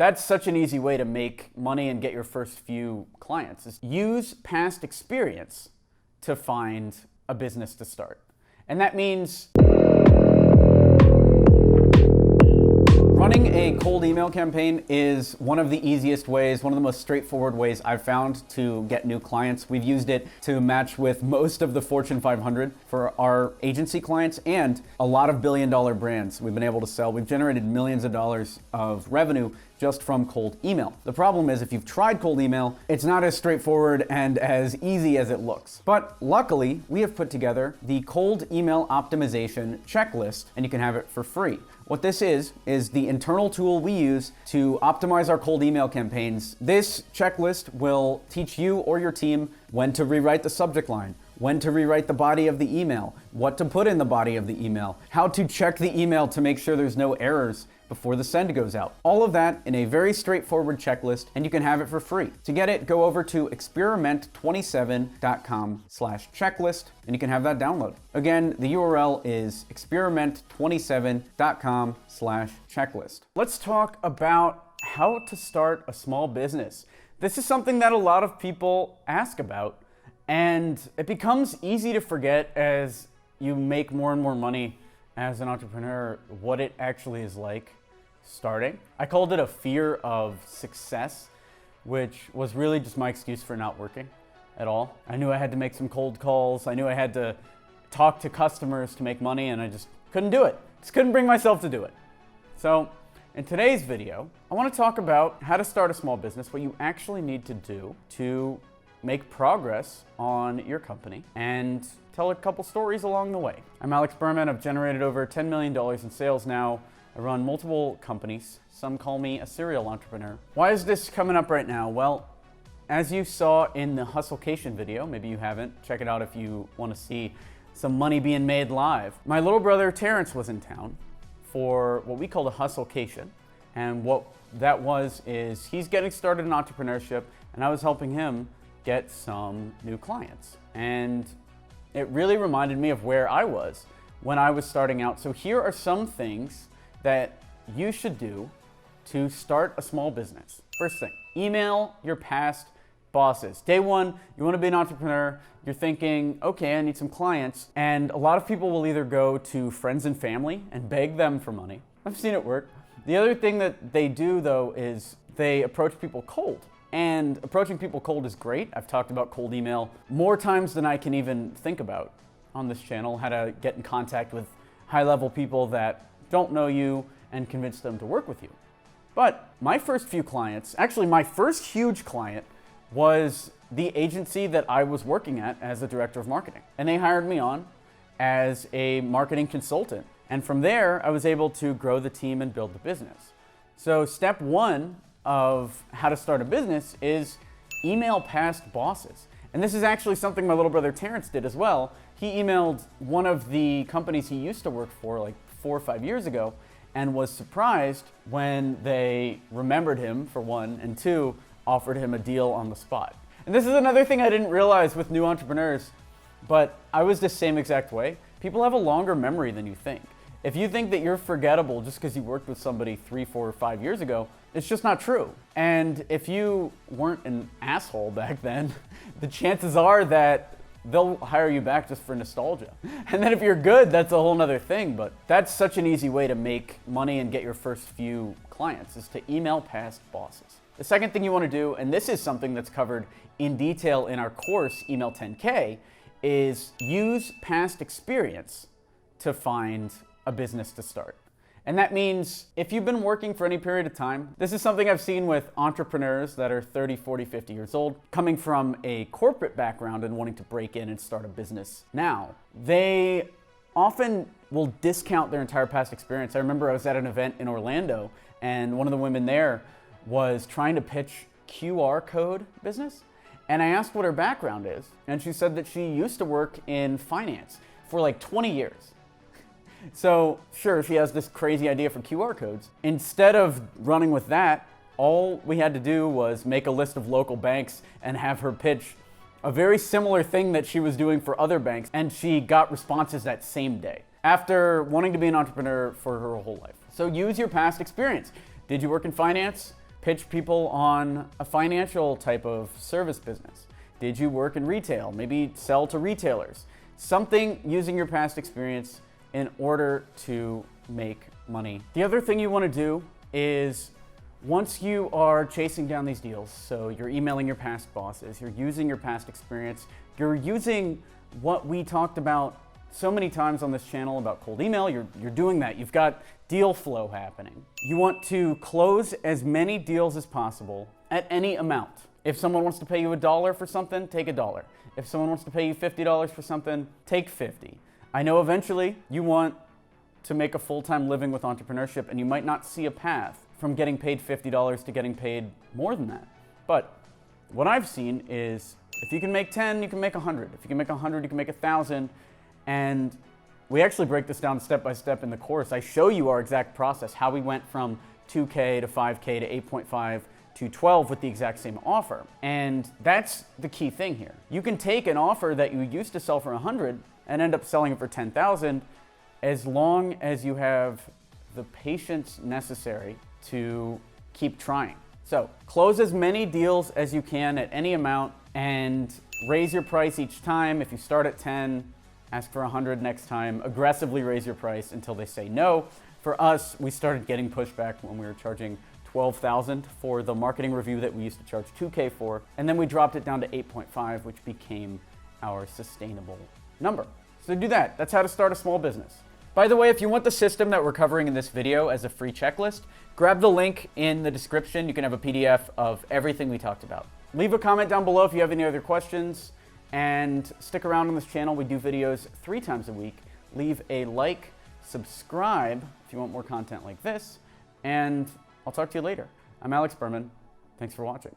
that's such an easy way to make money and get your first few clients, is use past experience to find a business to start. And that means running a cold email campaign is one of the easiest ways, one of the most straightforward ways I've found to get new clients. We've used it to match with most of the Fortune 500 for our agency clients and a lot of billion-dollar brands we've been able to sell. We've generated millions of dollars of revenue just from cold email. The problem is if you've tried cold email, it's not as straightforward and as easy as it looks. But luckily, we have put together the cold email optimization checklist, and you can have it for free. What this is the internal tool we use to optimize our cold email campaigns. This checklist will teach you or your team when to rewrite the subject line, when to rewrite the body of the email, what to put in the body of the email, how to check the email to make sure there's no errors before the send goes out. All of that in a very straightforward checklist, and you can have it for free. To get it, go over to experiment27.com/checklist, and you can have that download. Again, the URL is experiment27.com/checklist. Let's talk about how to start a small business. This is something that a lot of people ask about, and it becomes easy to forget as you make more and more money as an entrepreneur what it actually is like starting. I called it a fear of success, which was really just my excuse for not working at all. I knew I had to make some cold calls. I knew I had to talk to customers to make money, and I just couldn't do it. Just couldn't bring myself to do it. So in today's video, I want to talk about how to start a small business, what you actually need to do to make progress on your company, and tell a couple stories along the way. I'm Alex Berman. I've generated over $10 million in sales now. I run multiple companies. Some call me a serial entrepreneur. Why is this coming up right now? Well, as you saw in the Hustlecation video, maybe you haven't, check it out if you want to see some money being made live. My little brother Terrence was in town for what we call a Hustlecation. And what that was is he's getting started in entrepreneurship, and I was helping him get some new clients. And it really reminded me of where I was when I was starting out. So here are some things that you should do to start a small business. First thing, email your past bosses. Day one, you want to be an entrepreneur, you're thinking, okay, I need some clients. And a lot of people will either go to friends and family and beg them for money. I've seen it work. The other thing that they do though is they approach people cold. And approaching people cold is great. I've talked about cold email more times than I can even think about on this channel, how to get in contact with high-level people that don't know you and convince them to work with you. But my first few clients, actually my first huge client, was the agency that I was working at as a director of marketing. And they hired me on as a marketing consultant. And from there, I was able to grow the team and build the business. So step one of how to start a business is email past bosses. And this is actually something my little brother Terrence did as well. He emailed one of the companies he used to work for like 4 or 5 years ago and was surprised when they remembered him, for one, and two, offered him a deal on the spot. And this is another thing I didn't realize with new entrepreneurs, but I was the same exact way. People have a longer memory than you think. If you think that you're forgettable just because you worked with somebody 3, 4, or 5 years ago, it's just not true. And if you weren't an asshole back then, the chances are that they'll hire you back just for nostalgia. And then if you're good, that's a whole nother thing, but that's such an easy way to make money and get your first few clients, is to email past bosses. The second thing you want to do, and this is something that's covered in detail in our course, Email 10K, is use past experience to find a business to start. And that means if you've been working for any period of time, this is something I've seen with entrepreneurs that are 30, 40, 50 years old, coming from a corporate background and wanting to break in and start a business now. They often will discount their entire past experience. I remember I was at an event in Orlando, and one of the women there was trying to pitch QR code business. And I asked what her background is, and she said that she used to work in finance for like 20 years. So sure, she has this crazy idea for QR codes. Instead of running with that, all we had to do was make a list of local banks and have her pitch a very similar thing that she was doing for other banks, and she got responses that same day after wanting to be an entrepreneur for her whole life. So use your past experience. Did you work in finance? pitch people on a financial type of service business? Did you work in retail? Maybe sell to retailers. Something using your past experience in order to make money. The other thing you want to do is, once you are chasing down these deals, so you're emailing your past bosses, you're using your past experience, you're using what we talked about so many times on this channel about cold email, you're doing that. You've got deal flow happening. You want to close as many deals as possible at any amount. If someone wants to pay you $1 for something, take $1. If someone wants to pay you $50 for something, take $50. I know eventually you want to make a full-time living with entrepreneurship, and you might not see a path from getting paid $50 to getting paid more than that. But what I've seen is, if you can make 10, you can make 100. If you can make 100, you can make 1,000. And we actually break this down step by step in the course. I show you our exact process, how we went from 2K to 5K to 8.5 to 12 with the exact same offer. And that's the key thing here. You can take an offer that you used to sell for 100 and end up selling it for 10,000, as long as you have the patience necessary to keep trying. So close as many deals as you can at any amount and raise your price each time. If you start at 10, ask for 100 next time. Aggressively raise your price until they say no. For us, we started getting pushback when we were charging $12,000 for the marketing review that we used to charge $2K for, and then we dropped it down to 8.5, which became our sustainable number. So do that. That's how to start a small business. By the way, if you want the system that we're covering in this video as a free checklist, grab the link in the description. You can have a PDF of everything we talked about. Leave a comment down below if you have any other questions, and stick around on this channel. We do videos 3 times a week. Leave a like, subscribe if you want more content like this, and I'll talk to you later. I'm Alex Berman. Thanks for watching.